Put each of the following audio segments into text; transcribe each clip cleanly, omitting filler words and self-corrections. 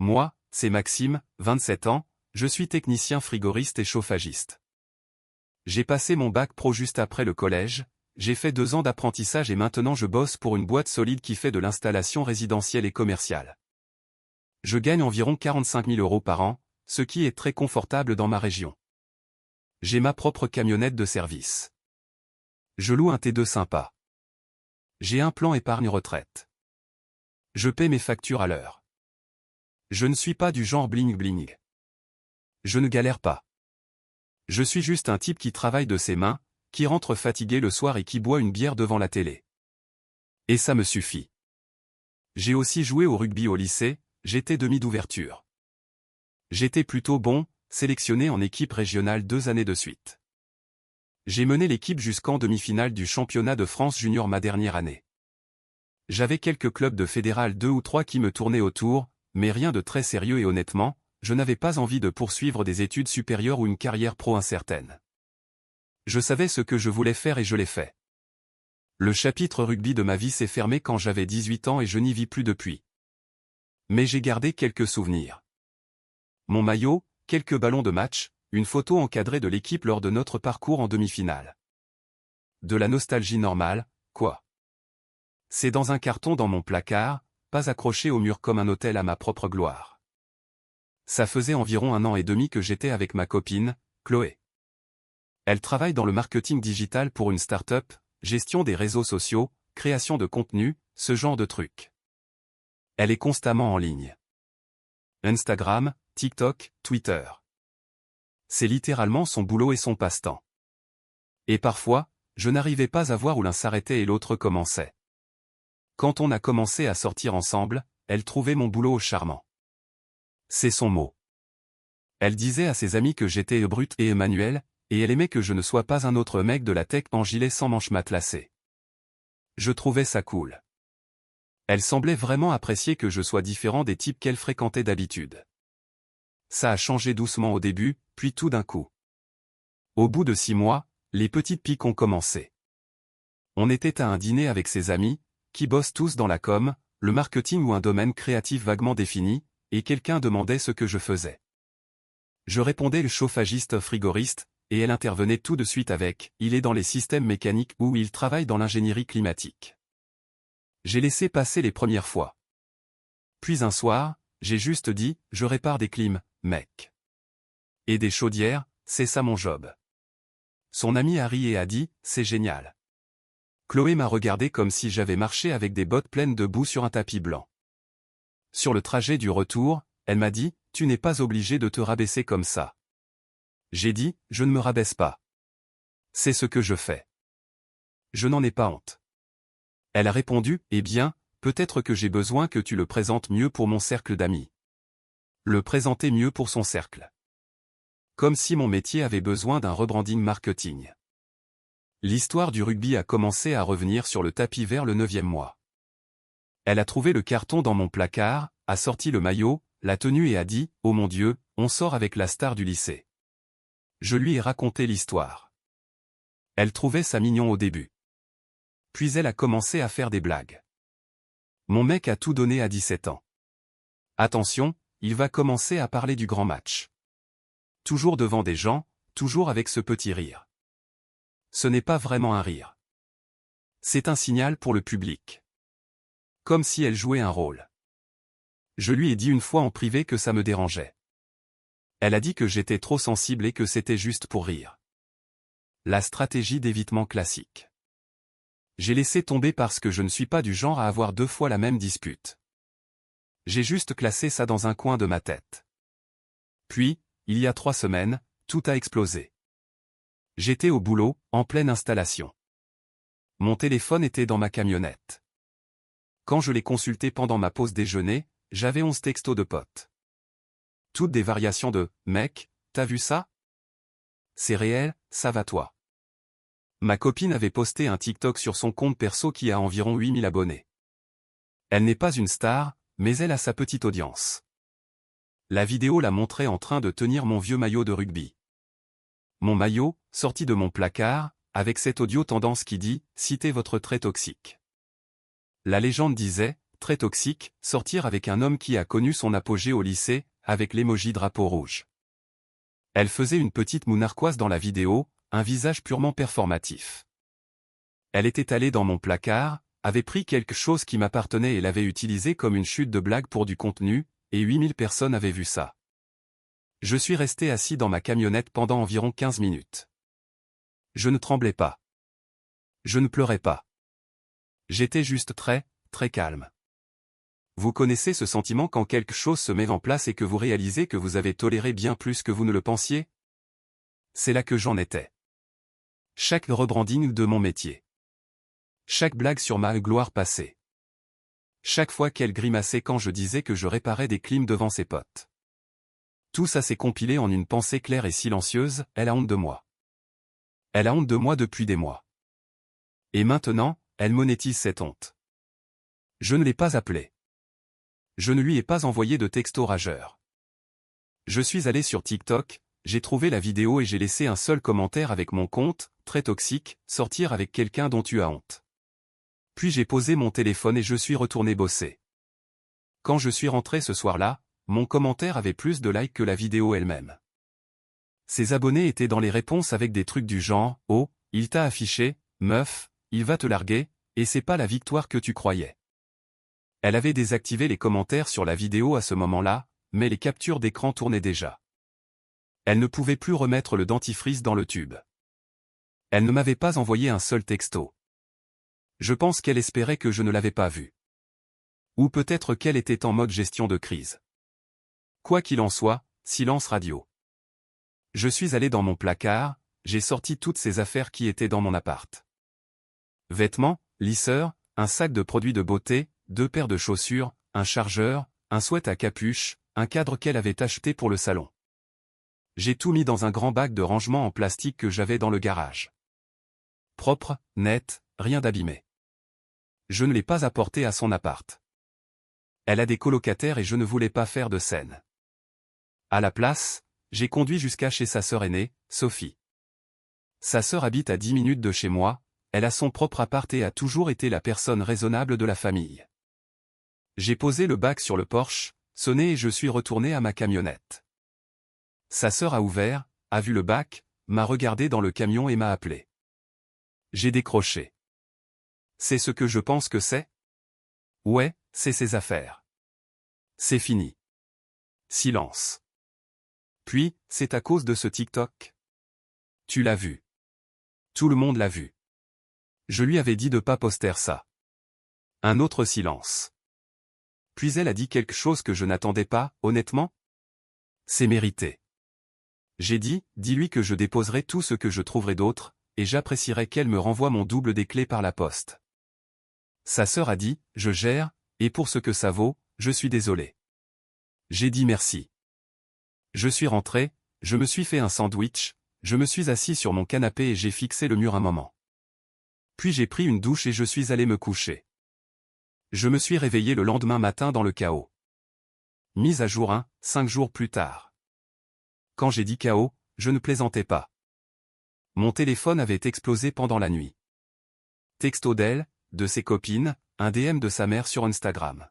Moi, c'est Maxime, 27 ans, je suis technicien frigoriste et chauffagiste. J'ai passé mon bac pro juste après le collège, j'ai fait 2 ans d'apprentissage et maintenant je bosse pour une boîte solide qui fait de l'installation résidentielle et commerciale. Je gagne environ 45 000 € par an, ce qui est très confortable dans ma région. J'ai ma propre camionnette de service. Je loue un T2 sympa. J'ai un plan épargne retraite. Je paie mes factures à l'heure. Je ne suis pas du genre bling bling. Je ne galère pas. Je suis juste un type qui travaille de ses mains, qui rentre fatigué le soir et qui boit une bière devant la télé. Et ça me suffit. J'ai aussi joué au rugby au lycée, j'étais demi d'ouverture. J'étais plutôt bon, sélectionné en équipe régionale 2 années de suite. J'ai mené l'équipe jusqu'en demi-finale du championnat de France junior ma dernière année. J'avais quelques clubs de fédéral 2 ou 3 qui me tournaient autour, mais rien de très sérieux et honnêtement, je n'avais pas envie de poursuivre des études supérieures ou une carrière pro incertaine. Je savais ce que je voulais faire et je l'ai fait. Le chapitre rugby de ma vie s'est fermé quand j'avais 18 ans et je n'y vis plus depuis. Mais j'ai gardé quelques souvenirs. Mon maillot, quelques ballons de match, une photo encadrée de l'équipe lors de notre parcours en demi-finale. De la nostalgie normale, quoi. C'est dans un carton dans mon placard, pas accroché au mur comme un hôtel à ma propre gloire. Ça faisait environ 1 an et demi que j'étais avec ma copine, Chloé. Elle travaille dans le marketing digital pour une start-up, gestion des réseaux sociaux, création de contenu, ce genre de trucs. Elle est constamment en ligne. Instagram, TikTok, Twitter. C'est littéralement son boulot et son passe-temps. Et parfois, je n'arrivais pas à voir où l'un s'arrêtait et l'autre commençait. Quand on a commencé à sortir ensemble, elle trouvait mon boulot charmant. C'est son mot. Elle disait à ses amis que j'étais brut et Emmanuel, et elle aimait que je ne sois pas un autre mec de la tech en gilet sans manches matelassées. Je trouvais ça cool. Elle semblait vraiment apprécier que je sois différent des types qu'elle fréquentait d'habitude. Ça a changé doucement au début, puis tout d'un coup. Au bout de 6 mois, les petites piques ont commencé. On était à un dîner avec ses amis, qui bossent tous dans la com, le marketing ou un domaine créatif vaguement défini, et quelqu'un demandait ce que je faisais. Je répondais le chauffagiste frigoriste, et elle intervenait tout de suite avec « il est dans les systèmes mécaniques ou il travaille dans l'ingénierie climatique ». J'ai laissé passer les premières fois. Puis un soir, j'ai juste dit « je répare des clims, mec. Et des chaudières, c'est ça mon job ». Son ami a ri et a dit « c'est génial ». Chloé m'a regardé comme si j'avais marché avec des bottes pleines de boue sur un tapis blanc. Sur le trajet du retour, elle m'a dit « tu n'es pas obligé de te rabaisser comme ça ». J'ai dit « je ne me rabaisse pas. C'est ce que je fais. Je n'en ai pas honte ». Elle a répondu « eh bien, peut-être que j'ai besoin que tu le présentes mieux pour mon cercle d'amis. » Le présenter mieux pour son cercle. Comme si mon métier avait besoin d'un rebranding marketing. L'histoire du rugby a commencé à revenir sur le tapis vers le 9e mois. Elle a trouvé le carton dans mon placard, a sorti le maillot, la tenue et a dit « oh mon Dieu, on sort avec la star du lycée ». Je lui ai raconté l'histoire. Elle trouvait ça mignon au début. Puis elle a commencé à faire des blagues. Mon mec a tout donné à 17 ans. Attention, il va commencer à parler du grand match. Toujours devant des gens, toujours avec ce petit rire. Ce n'est pas vraiment un rire. C'est un signal pour le public. Comme si elle jouait un rôle. Je lui ai dit une fois en privé que ça me dérangeait. Elle a dit que j'étais trop sensible et que c'était juste pour rire. La stratégie d'évitement classique. J'ai laissé tomber parce que je ne suis pas du genre à avoir 2 fois la même dispute. J'ai juste classé ça dans un coin de ma tête. Puis, il y a 3 semaines, tout a explosé. J'étais au boulot, en pleine installation. Mon téléphone était dans ma camionnette. Quand je l'ai consulté pendant ma pause déjeuner, j'avais 11 textos de potes. Toutes des variations de « mec, t'as vu ça? C'est réel, ça va toi ». Ma copine avait posté un TikTok sur son compte perso qui a environ 8000 abonnés. Elle n'est pas une star, mais elle a sa petite audience. La vidéo la montrait en train de tenir mon vieux maillot de rugby. Mon maillot, sorti de mon placard, avec cet audio tendance qui dit « citez votre trait toxique ». La légende disait très toxique, sortir avec un homme qui a connu son apogée au lycée, avec l'emoji drapeau rouge. Elle faisait une petite moue narquoise dans la vidéo, un visage purement performatif. Elle était allée dans mon placard, avait pris quelque chose qui m'appartenait et l'avait utilisé comme une chute de blague pour du contenu, et 8000 personnes avaient vu ça. Je suis resté assis dans ma camionnette pendant environ 15 minutes. Je ne tremblais pas. Je ne pleurais pas. J'étais juste très, très calme. Vous connaissez ce sentiment quand quelque chose se met en place et que vous réalisez que vous avez toléré bien plus que vous ne le pensiez? C'est là que j'en étais. Chaque rebranding de mon métier. Chaque blague sur ma gloire passée. Chaque fois qu'elle grimaçait quand je disais que je réparais des clims devant ses potes. Tout ça s'est compilé en une pensée claire et silencieuse, elle a honte de moi. Elle a honte de moi depuis des mois. Et maintenant, elle monétise cette honte. Je ne l'ai pas appelée. Je ne lui ai pas envoyé de texto rageur. Je suis allé sur TikTok, j'ai trouvé la vidéo et j'ai laissé un seul commentaire avec mon compte, très toxique, sortir avec quelqu'un dont tu as honte. Puis j'ai posé mon téléphone et je suis retourné bosser. Quand je suis rentré ce soir-là, mon commentaire avait plus de likes que la vidéo elle-même. Ses abonnés étaient dans les réponses avec des trucs du genre « Oh, il t'a affiché, meuf, il va te larguer, et c'est pas la victoire que tu croyais. » Elle avait désactivé les commentaires sur la vidéo à ce moment-là, mais les captures d'écran tournaient déjà. Elle ne pouvait plus remettre le dentifrice dans le tube. Elle ne m'avait pas envoyé un seul texto. Je pense qu'elle espérait que je ne l'avais pas vu. Ou peut-être qu'elle était en mode gestion de crise. Quoi qu'il en soit, silence radio. Je suis allé dans mon placard, j'ai sorti toutes ces affaires qui étaient dans mon appart. Vêtements, lisseurs, un sac de produits de beauté, 2 paires de chaussures, un chargeur, un sweat à capuche, un cadre qu'elle avait acheté pour le salon. J'ai tout mis dans un grand bac de rangement en plastique que j'avais dans le garage. Propre, net, rien d'abîmé. Je ne l'ai pas apporté à son appart. Elle a des colocataires et je ne voulais pas faire de scène. À la place, j'ai conduit jusqu'à chez sa sœur aînée, Sophie. Sa sœur habite à 10 minutes de chez moi, elle a son propre appart et a toujours été la personne raisonnable de la famille. J'ai posé le bac sur le porche, sonné et je suis retourné à ma camionnette. Sa sœur a ouvert, a vu le bac, m'a regardé dans le camion et m'a appelé. J'ai décroché. C'est ce que je pense que c'est? Ouais, c'est ses affaires. C'est fini. Silence. Puis, c'est à cause de ce TikTok. Tu l'as vu. Tout le monde l'a vu. Je lui avais dit de pas poster ça. Un autre silence. Puis elle a dit quelque chose que je n'attendais pas, honnêtement. C'est mérité. J'ai dit, dis-lui que je déposerai tout ce que je trouverai d'autre, et j'apprécierais qu'elle me renvoie mon double des clés par la poste. Sa sœur a dit, je gère, et pour ce que ça vaut, je suis désolé. J'ai dit merci. Je suis rentré, je me suis fait un sandwich, je me suis assis sur mon canapé et j'ai fixé le mur un moment. Puis j'ai pris une douche et je suis allé me coucher. Je me suis réveillé le lendemain matin dans le chaos. Mise à jour 5 jours plus tard. Quand j'ai dit chaos, je ne plaisantais pas. Mon téléphone avait explosé pendant la nuit. Texto d'elle, de ses copines, un DM de sa mère sur Instagram.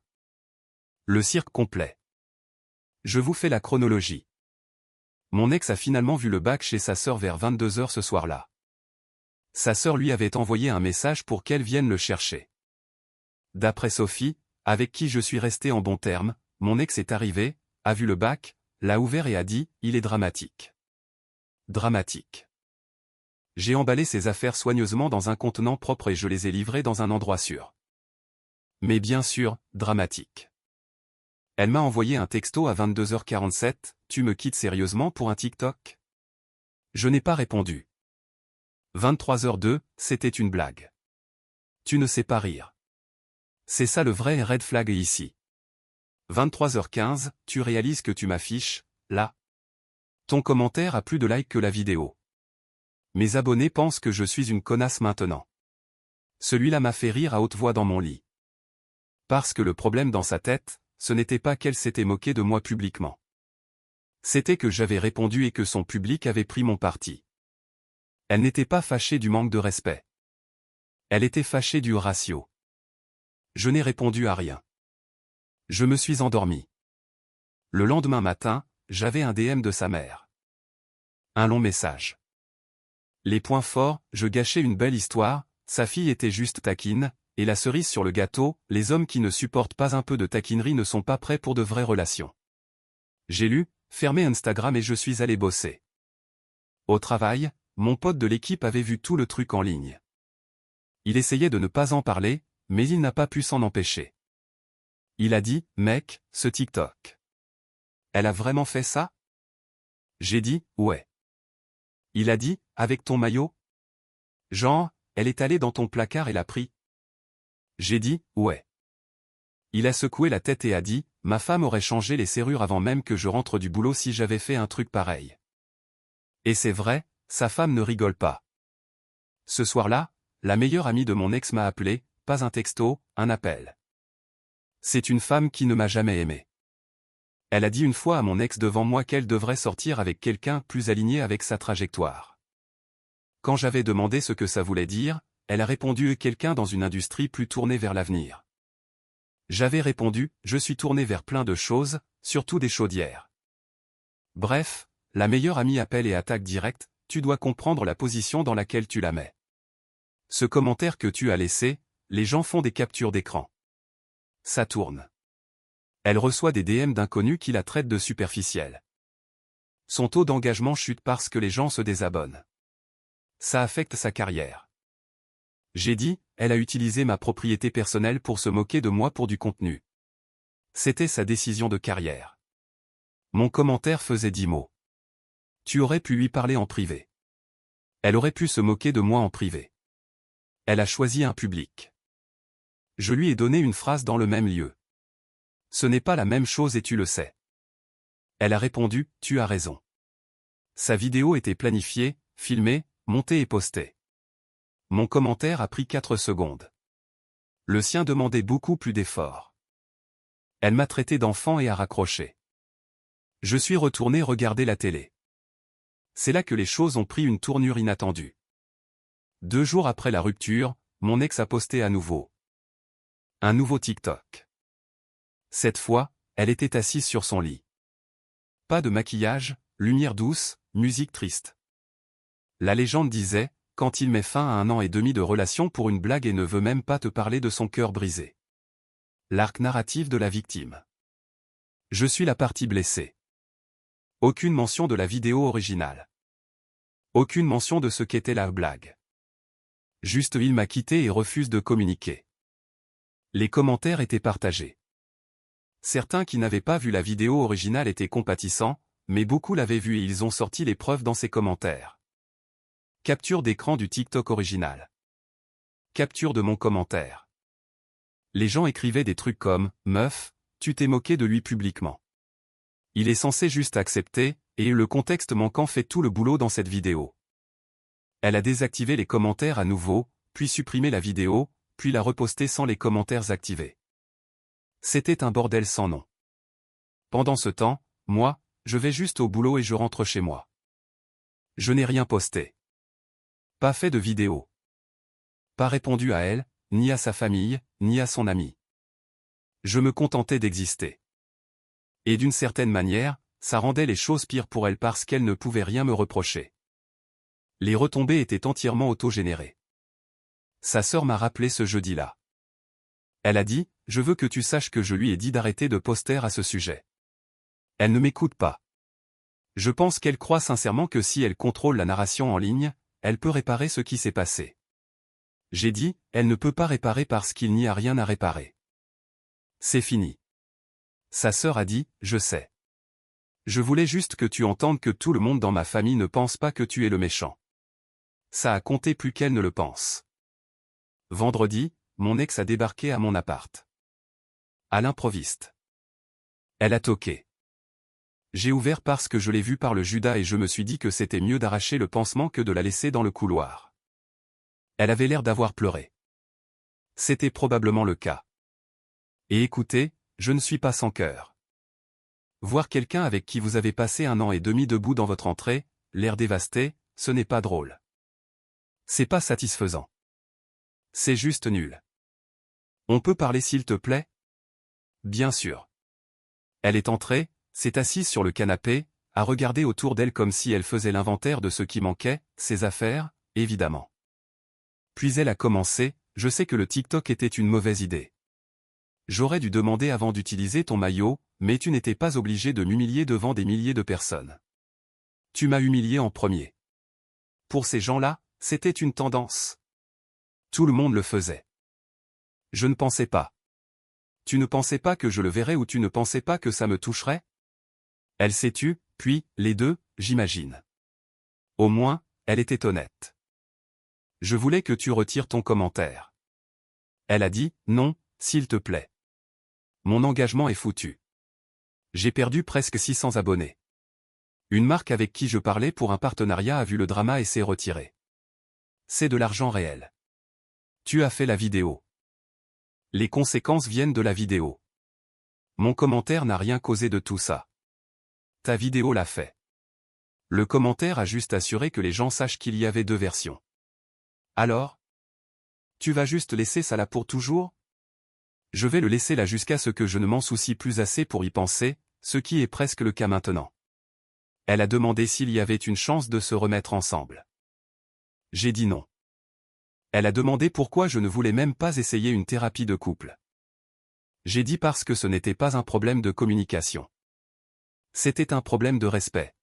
Le cirque complet. Je vous fais la chronologie. Mon ex a finalement vu le bac chez sa sœur vers 22 h ce soir-là. Sa sœur lui avait envoyé un message pour qu'elle vienne le chercher. D'après Sophie, avec qui je suis resté en bons termes, mon ex est arrivé, a vu le bac, l'a ouvert et a dit, il est dramatique. Dramatique. J'ai emballé ses affaires soigneusement dans un contenant propre et je les ai livrées dans un endroit sûr. Mais bien sûr, dramatique. Elle m'a envoyé un texto à 22 h 47, tu me quittes sérieusement pour un TikTok? Je n'ai pas répondu. 23 h 02, c'était une blague. Tu ne sais pas rire. C'est ça le vrai red flag ici. 23 h 15, tu réalises que tu m'affiches, là. Ton commentaire a plus de likes que la vidéo. Mes abonnés pensent que je suis une connasse maintenant. Celui-là m'a fait rire à haute voix dans mon lit. Parce que le problème dans sa tête, ce n'était pas qu'elle s'était moquée de moi publiquement. C'était que j'avais répondu et que son public avait pris mon parti. Elle n'était pas fâchée du manque de respect. Elle était fâchée du ratio. Je n'ai répondu à rien. Je me suis endormi. Le lendemain matin, j'avais un DM de sa mère. Un long message. Les points forts, je gâchais une belle histoire, sa fille était juste taquine, et la cerise sur le gâteau, les hommes qui ne supportent pas un peu de taquinerie ne sont pas prêts pour de vraies relations. J'ai lu, fermé Instagram et je suis allé bosser. Au travail, mon pote de l'équipe avait vu tout le truc en ligne. Il essayait de ne pas en parler, mais il n'a pas pu s'en empêcher. Il a dit, mec, ce TikTok. Elle a vraiment fait ça? J'ai dit, ouais. Il a dit, avec ton maillot? Genre, elle est allée dans ton placard et l'a pris. J'ai dit, ouais. Il a secoué la tête et a dit, ma femme aurait changé les serrures avant même que je rentre du boulot si j'avais fait un truc pareil. Et c'est vrai, sa femme ne rigole pas. Ce soir-là, la meilleure amie de mon ex m'a appelé, pas un texto, un appel. C'est une femme qui ne m'a jamais aimé. Elle a dit une fois à mon ex devant moi qu'elle devrait sortir avec quelqu'un plus aligné avec sa trajectoire. Quand j'avais demandé ce que ça voulait dire, elle a répondu quelqu'un dans une industrie plus tournée vers l'avenir. J'avais répondu, je suis tourné vers plein de choses, surtout des chaudières. Bref, la meilleure amie appelle et attaque direct, tu dois comprendre la position dans laquelle tu la mets. Ce commentaire que tu as laissé, les gens font des captures d'écran. Ça tourne. Elle reçoit des DM d'inconnus qui la traitent de superficielle. Son taux d'engagement chute parce que les gens se désabonnent. Ça affecte sa carrière. J'ai dit, elle a utilisé ma propriété personnelle pour se moquer de moi pour du contenu. C'était sa décision de carrière. Mon commentaire faisait 10 mots. Tu aurais pu lui parler en privé. Elle aurait pu se moquer de moi en privé. Elle a choisi un public. Je lui ai donné une phrase dans le même lieu. Ce n'est pas la même chose et tu le sais. Elle a répondu, tu as raison. Sa vidéo était planifiée, filmée, montée et postée. Mon commentaire a pris 4 secondes. Le sien demandait beaucoup plus d'efforts. Elle m'a traité d'enfant et a raccroché. Je suis retourné regarder la télé. C'est là que les choses ont pris une tournure inattendue. 2 jours après la rupture, mon ex a posté à nouveau. Un nouveau TikTok. Cette fois, elle était assise sur son lit. Pas de maquillage, lumière douce, musique triste. La légende disait, quand il met fin à 1 an et demi de relation pour une blague et ne veut même pas te parler de son cœur brisé. L'arc narratif de la victime. Je suis la partie blessée. Aucune mention de la vidéo originale. Aucune mention de ce qu'était la blague. Juste il m'a quitté et refuse de communiquer. Les commentaires étaient partagés. Certains qui n'avaient pas vu la vidéo originale étaient compatissants, mais beaucoup l'avaient vue et ils ont sorti les preuves dans ces commentaires. Capture d'écran du TikTok original. Capture de mon commentaire. Les gens écrivaient des trucs comme « Meuf, tu t'es moqué de lui publiquement. Il est censé juste accepter, et le contexte manquant fait tout le boulot dans cette vidéo. » Elle a désactivé les commentaires à nouveau, puis supprimé la vidéo, puis l'a repostée sans les commentaires activés. C'était un bordel sans nom. Pendant ce temps, moi, je vais juste au boulot et je rentre chez moi. Je n'ai rien posté. Pas fait de vidéo. Pas répondu à elle, ni à sa famille, ni à son ami. Je me contentais d'exister. Et d'une certaine manière, ça rendait les choses pires pour elle parce qu'elle ne pouvait rien me reprocher. Les retombées étaient entièrement autogénérées. Sa sœur m'a rappelé ce jeudi-là. Elle a dit, je veux que tu saches que je lui ai dit d'arrêter de poster à ce sujet. Elle ne m'écoute pas. Je pense qu'elle croit sincèrement que si elle contrôle la narration en ligne, elle peut réparer ce qui s'est passé. J'ai dit, elle ne peut pas réparer parce qu'il n'y a rien à réparer. C'est fini. Sa sœur a dit, je sais. Je voulais juste que tu entendes que tout le monde dans ma famille ne pense pas que tu es le méchant. Ça a compté plus qu'elle ne le pense. Vendredi, mon ex a débarqué à mon appart. À l'improviste. Elle a toqué. J'ai ouvert parce que je l'ai vue par le Judas et je me suis dit que c'était mieux d'arracher le pansement que de la laisser dans le couloir. Elle avait l'air d'avoir pleuré. C'était probablement le cas. Et écoutez, je ne suis pas sans cœur. Voir quelqu'un avec qui vous avez passé 1 an et demi debout dans votre entrée, l'air dévasté, ce n'est pas drôle. C'est pas satisfaisant. C'est juste nul. On peut parler s'il te plaît ? Bien sûr. Elle est entrée, s'est assise sur le canapé, a regardé autour d'elle comme si elle faisait l'inventaire de ce qui manquait, ses affaires, évidemment. Puis elle a commencé, je sais que le TikTok était une mauvaise idée. J'aurais dû demander avant d'utiliser ton maillot, mais tu n'étais pas obligé de m'humilier devant des milliers de personnes. Tu m'as humilié en premier. Pour ces gens-là, c'était une tendance. Tout le monde le faisait. Je ne pensais pas. Tu ne pensais pas que je le verrais ou tu ne pensais pas que ça me toucherait? Elle s'est tue, puis, les deux, j'imagine. Au moins, elle était honnête. Je voulais que tu retires ton commentaire. Elle a dit, non, s'il te plaît. Mon engagement est foutu. J'ai perdu presque 600 abonnés. Une marque avec qui je parlais pour un partenariat a vu le drama et s'est retirée. C'est de l'argent réel. Tu as fait la vidéo. Les conséquences viennent de la vidéo. Mon commentaire n'a rien causé de tout ça. Ta vidéo l'a fait. Le commentaire a juste assuré que les gens sachent qu'il y avait deux versions. Alors? Tu vas juste laisser ça là pour toujours? Je vais le laisser là jusqu'à ce que je ne m'en soucie plus assez pour y penser, ce qui est presque le cas maintenant. Elle a demandé s'il y avait une chance de se remettre ensemble. J'ai dit non. Elle a demandé pourquoi je ne voulais même pas essayer une thérapie de couple. J'ai dit parce que ce n'était pas un problème de communication. C'était un problème de respect.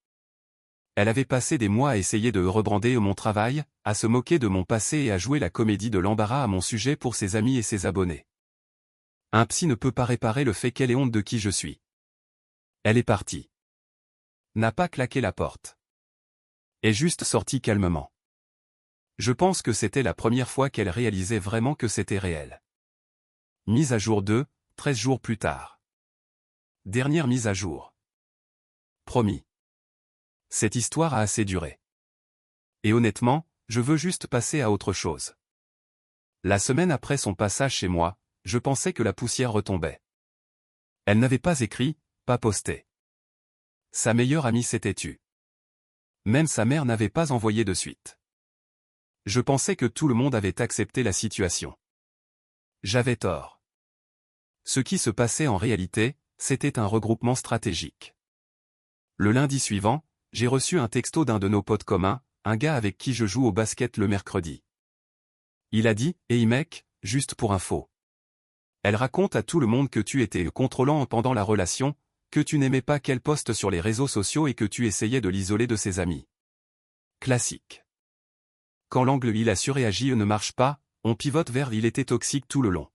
Elle avait passé des mois à essayer de rebrander mon travail, à se moquer de mon passé et à jouer la comédie de l'embarras à mon sujet pour ses amis et ses abonnés. Un psy ne peut pas réparer le fait qu'elle ait honte de qui je suis. Elle est partie. N'a pas claqué la porte. Est juste sortie calmement. Je pense que c'était la première fois qu'elle réalisait vraiment que c'était réel. Mise à jour 2, 13 jours plus tard. Dernière mise à jour. Promis. Cette histoire a assez duré. Et honnêtement, je veux juste passer à autre chose. La semaine après son passage chez moi, je pensais que la poussière retombait. Elle n'avait pas écrit, pas posté. Sa meilleure amie s'était tue. Même sa mère n'avait pas envoyé de suite. Je pensais que tout le monde avait accepté la situation. J'avais tort. Ce qui se passait en réalité, c'était un regroupement stratégique. Le lundi suivant, j'ai reçu un texto d'un de nos potes communs, un gars avec qui je joue au basket le mercredi. Il a dit, « Hey mec, juste pour info. Elle raconte à tout le monde que tu étais contrôlant pendant la relation, que tu n'aimais pas qu'elle poste sur les réseaux sociaux et que tu essayais de l'isoler de ses amis. » Classique. Quand l'angle il a surréagi ne marche pas, on pivote vers il était toxique tout le long.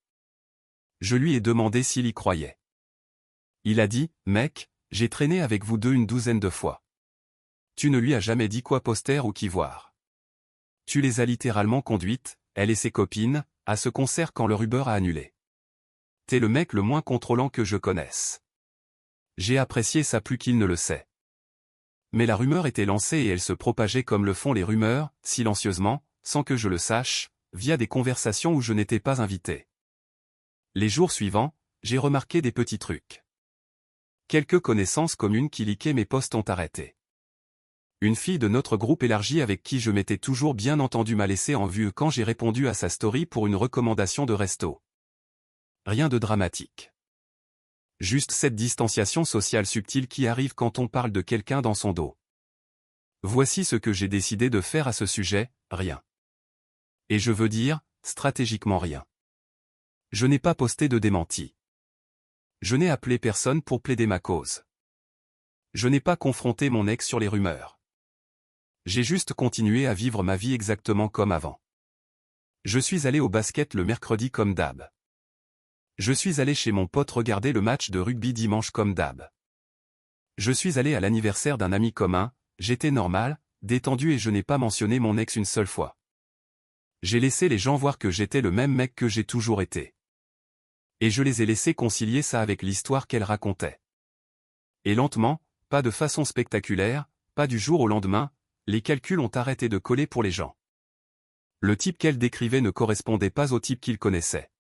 Je lui ai demandé s'il y croyait. Il a dit, « Mec, j'ai traîné avec vous deux une douzaine de fois. Tu ne lui as jamais dit quoi poster ou qui voir. Tu les as littéralement conduites, elle et ses copines, à ce concert quand leur Uber a annulé. T'es le mec le moins contrôlant que je connaisse. J'ai apprécié ça plus qu'il ne le sait. Mais la rumeur était lancée et elle se propageait comme le font les rumeurs, silencieusement, sans que je le sache, via des conversations où je n'étais pas invité. Les jours suivants, j'ai remarqué des petits trucs. Quelques connaissances communes qui likaient mes posts ont arrêté. Une fille de notre groupe élargi avec qui je m'étais toujours bien entendu m'a laissé en vue quand j'ai répondu à sa story pour une recommandation de resto. Rien de dramatique. Juste cette distanciation sociale subtile qui arrive quand on parle de quelqu'un dans son dos. Voici ce que j'ai décidé de faire à ce sujet, rien. Et je veux dire, stratégiquement rien. Je n'ai pas posté de démenti. Je n'ai appelé personne pour plaider ma cause. Je n'ai pas confronté mon ex sur les rumeurs. J'ai juste continué à vivre ma vie exactement comme avant. Je suis allé au basket le mercredi comme d'hab. Je suis allé chez mon pote regarder le match de rugby dimanche comme d'hab. Je suis allé à l'anniversaire d'un ami commun, j'étais normal, détendu et je n'ai pas mentionné mon ex une seule fois. J'ai laissé les gens voir que j'étais le même mec que j'ai toujours été. Et je les ai laissés concilier ça avec l'histoire qu'elle racontait. Et lentement, pas de façon spectaculaire, pas du jour au lendemain, les calculs ont arrêté de coller pour les gens. Le type qu'elle décrivait ne correspondait pas au type qu'ils connaissaient.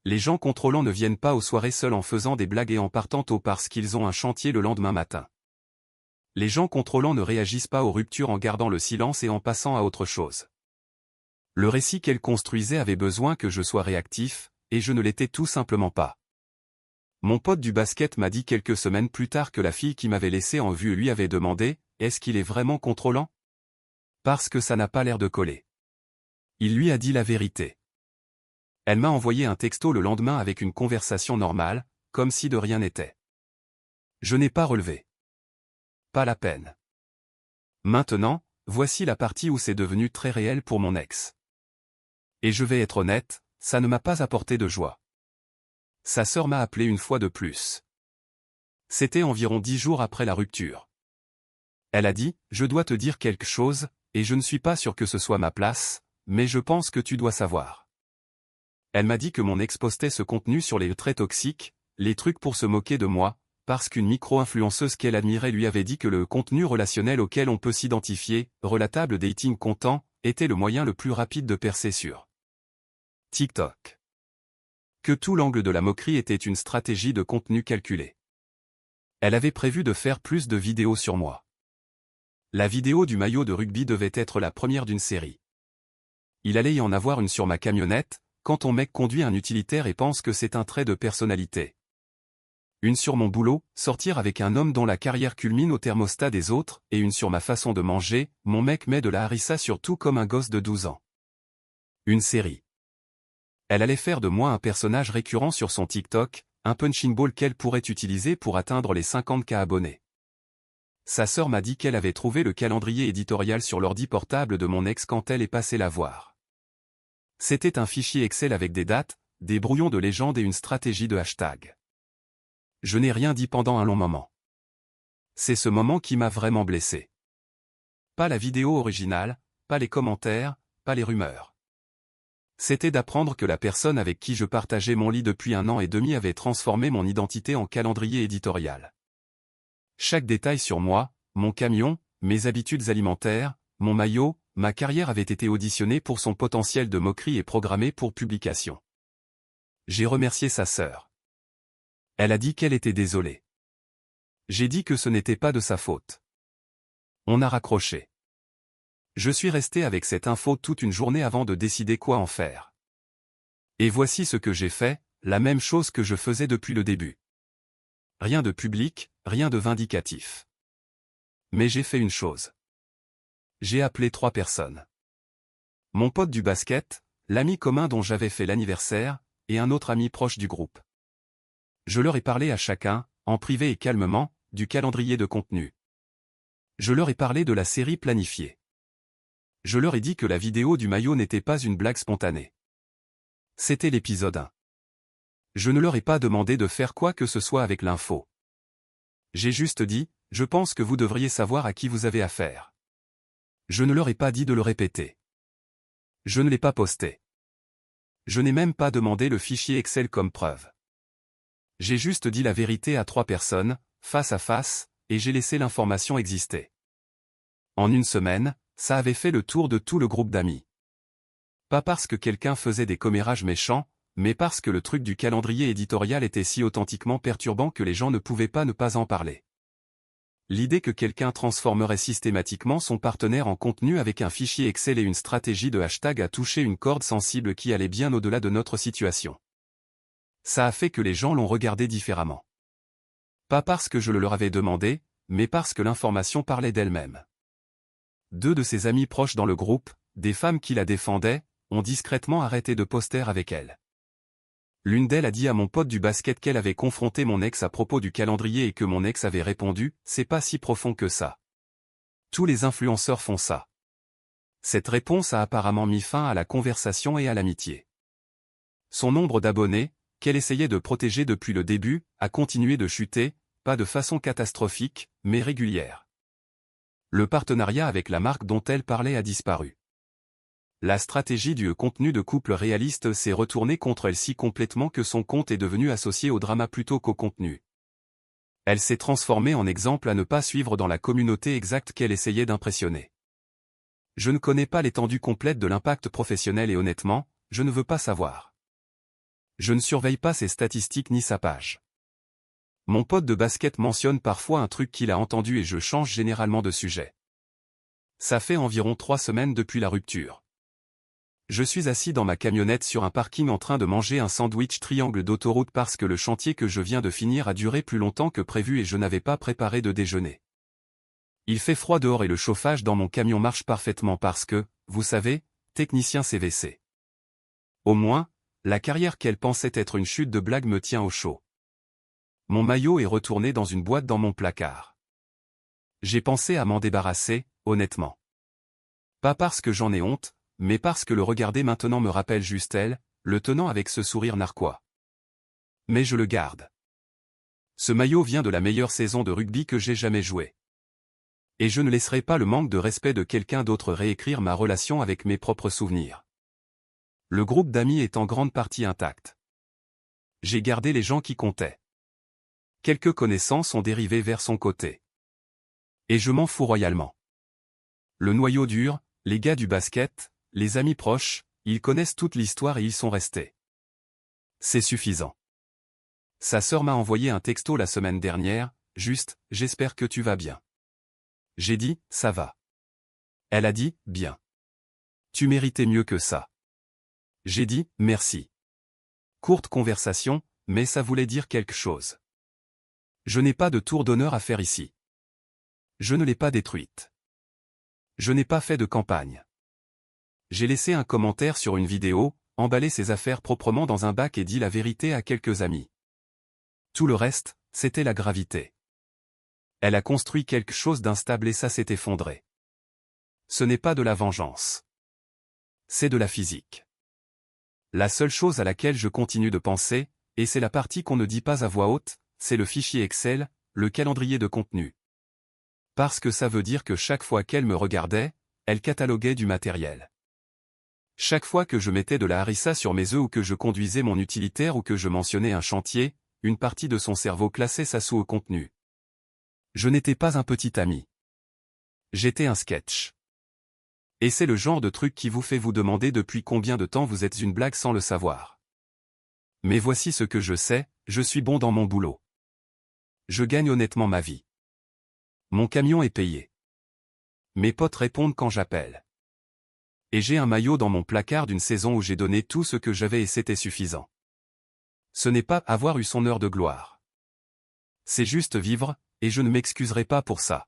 Les gens contrôlants ne viennent pas aux soirées seuls en faisant des blagues et en partant tôt parce qu'ils ont un chantier le lendemain matin. Les gens contrôlants ne réagissent pas aux ruptures en gardant le silence et en passant à autre chose. Le récit qu'elle construisait avait besoin que je sois réactif, et je ne l'étais tout simplement pas. Mon pote du basket m'a dit quelques semaines plus tard que la fille qui m'avait laissé en vue lui avait demandé « Est-ce qu'il est vraiment contrôlant ? Parce que ça n'a pas l'air de coller. » Il lui a dit la vérité. Elle m'a envoyé un texto le lendemain avec une conversation normale, comme si de rien n'était. Je n'ai pas relevé. Pas la peine. Maintenant, voici la partie où c'est devenu très réel pour mon ex. Et je vais être honnête, ça ne m'a pas apporté de joie. Sa sœur m'a appelé une fois de plus. C'était environ 10 jours après la rupture. Elle a dit, je dois te dire quelque chose, et je ne suis pas sûr que ce soit ma place, mais je pense que tu dois savoir. Elle m'a dit que mon ex postait ce contenu sur les très toxiques, les trucs pour se moquer de moi, parce qu'une micro-influenceuse qu'elle admirait lui avait dit que le contenu relationnel auquel on peut s'identifier, relatable dating content, était le moyen le plus rapide de percer sur TikTok. Que tout l'angle de la moquerie était une stratégie de contenu calculée. Elle avait prévu de faire plus de vidéos sur moi. La vidéo du maillot de rugby devait être la première d'une série. Il allait y en avoir une sur ma camionnette, quand ton mec conduit un utilitaire et pense que c'est un trait de personnalité. Une sur mon boulot, sortir avec un homme dont la carrière culmine au thermostat des autres, et une sur ma façon de manger, mon mec met de la harissa sur tout comme un gosse de 12 ans. Une série. Elle allait faire de moi un personnage récurrent sur son TikTok, un punching ball qu'elle pourrait utiliser pour atteindre les 50K abonnés. Sa sœur m'a dit qu'elle avait trouvé le calendrier éditorial sur l'ordi portable de mon ex quand elle est passée la voir. C'était un fichier Excel avec des dates, des brouillons de légende et une stratégie de hashtag. Je n'ai rien dit pendant un long moment. C'est ce moment qui m'a vraiment blessé. Pas la vidéo originale, pas les commentaires, pas les rumeurs. C'était d'apprendre que la personne avec qui je partageais mon lit depuis 1 an et demi avait transformé mon identité en calendrier éditorial. Chaque détail sur moi, mon camion, mes habitudes alimentaires, mon maillot, ma carrière avait été auditionné pour son potentiel de moquerie et programmé pour publication. J'ai remercié sa sœur. Elle a dit qu'elle était désolée. J'ai dit que ce n'était pas de sa faute. On a raccroché. Je suis resté avec cette info toute une journée avant de décider quoi en faire. Et voici ce que j'ai fait, la même chose que je faisais depuis le début. Rien de public, rien de vindicatif. Mais j'ai fait une chose. J'ai appelé 3 personnes. Mon pote du basket, l'ami commun dont j'avais fait l'anniversaire, et un autre ami proche du groupe. Je leur ai parlé à chacun, en privé et calmement, du calendrier de contenu. Je leur ai parlé de la série planifiée. Je leur ai dit que la vidéo du maillot n'était pas une blague spontanée. C'était l'épisode 1. Je ne leur ai pas demandé de faire quoi que ce soit avec l'info. J'ai juste dit, je pense que vous devriez savoir à qui vous avez affaire. Je ne leur ai pas dit de le répéter. Je ne l'ai pas posté. Je n'ai même pas demandé le fichier Excel comme preuve. J'ai juste dit la vérité à 3 personnes, face à face, et j'ai laissé l'information exister. En 1 semaine, ça avait fait le tour de tout le groupe d'amis. Pas parce que quelqu'un faisait des commérages méchants, mais parce que le truc du calendrier éditorial était si authentiquement perturbant que les gens ne pouvaient pas ne pas en parler. L'idée que quelqu'un transformerait systématiquement son partenaire en contenu avec un fichier Excel et une stratégie de hashtag a touché une corde sensible qui allait bien au-delà de notre situation. Ça a fait que les gens l'ont regardé différemment. Pas parce que je le leur avais demandé, mais parce que l'information parlait d'elle-même. 2 de ses amis proches dans le groupe, des femmes qui la défendaient, ont discrètement arrêté de poster avec elle. L'une d'elles a dit à mon pote du basket qu'elle avait confronté mon ex à propos du calendrier et que mon ex avait répondu « C'est pas si profond que ça. Tous les influenceurs font ça. » Cette réponse a apparemment mis fin à la conversation et à l'amitié. Son nombre d'abonnés, qu'elle essayait de protéger depuis le début, a continué de chuter, pas de façon catastrophique, mais régulière. Le partenariat avec la marque dont elle parlait a disparu. La stratégie du contenu de couple réaliste s'est retournée contre elle si complètement que son compte est devenu associé au drama plutôt qu'au contenu. Elle s'est transformée en exemple à ne pas suivre dans la communauté exacte qu'elle essayait d'impressionner. Je ne connais pas l'étendue complète de l'impact professionnel et honnêtement, je ne veux pas savoir. Je ne surveille pas ses statistiques ni sa page. Mon pote de basket mentionne parfois un truc qu'il a entendu et je change généralement de sujet. Ça fait environ 3 semaines depuis la rupture. Je suis assis dans ma camionnette sur un parking en train de manger un sandwich triangle d'autoroute parce que le chantier que je viens de finir a duré plus longtemps que prévu et je n'avais pas préparé de déjeuner. Il fait froid dehors et le chauffage dans mon camion marche parfaitement parce que, vous savez, technicien CVC. Au moins, la carrière qu'elle pensait être une chute de blague me tient au chaud. Mon maillot est retourné dans une boîte dans mon placard. J'ai pensé à m'en débarrasser, honnêtement. Pas parce que j'en ai honte, mais parce que le regarder maintenant me rappelle juste elle, le tenant avec ce sourire narquois. Mais je le garde. Ce maillot vient de la meilleure saison de rugby que j'ai jamais jouée. Et je ne laisserai pas le manque de respect de quelqu'un d'autre réécrire ma relation avec mes propres souvenirs. Le groupe d'amis est en grande partie intact. J'ai gardé les gens qui comptaient. Quelques connaissances ont dérivé vers son côté. Et je m'en fous royalement. Le noyau dur, les gars du basket, les amis proches, ils connaissent toute l'histoire et ils sont restés. C'est suffisant. Sa sœur m'a envoyé un texto la semaine dernière, juste, j'espère que tu vas bien. J'ai dit, ça va. Elle a dit, bien. Tu méritais mieux que ça. J'ai dit, merci. Courte conversation, mais ça voulait dire quelque chose. Je n'ai pas de tour d'honneur à faire ici. Je ne l'ai pas détruite. Je n'ai pas fait de campagne. J'ai laissé un commentaire sur une vidéo, emballé ses affaires proprement dans un bac et dit la vérité à quelques amis. Tout le reste, c'était la gravité. Elle a construit quelque chose d'instable et ça s'est effondré. Ce n'est pas de la vengeance. C'est de la physique. La seule chose à laquelle je continue de penser, et c'est la partie qu'on ne dit pas à voix haute, c'est le fichier Excel, le calendrier de contenu. Parce que ça veut dire que chaque fois qu'elle me regardait, elle cataloguait du matériel. Chaque fois que je mettais de la harissa sur mes œufs ou que je conduisais mon utilitaire ou que je mentionnais un chantier, une partie de son cerveau classait ça sous au contenu. Je n'étais pas un petit ami. J'étais un sketch. Et c'est le genre de truc qui vous fait vous demander depuis combien de temps vous êtes une blague sans le savoir. Mais voici ce que je sais, je suis bon dans mon boulot. Je gagne honnêtement ma vie. Mon camion est payé. Mes potes répondent quand j'appelle. Et j'ai un maillot dans mon placard d'une saison où j'ai donné tout ce que j'avais et c'était suffisant. Ce n'est pas avoir eu son heure de gloire. C'est juste vivre, et je ne m'excuserai pas pour ça.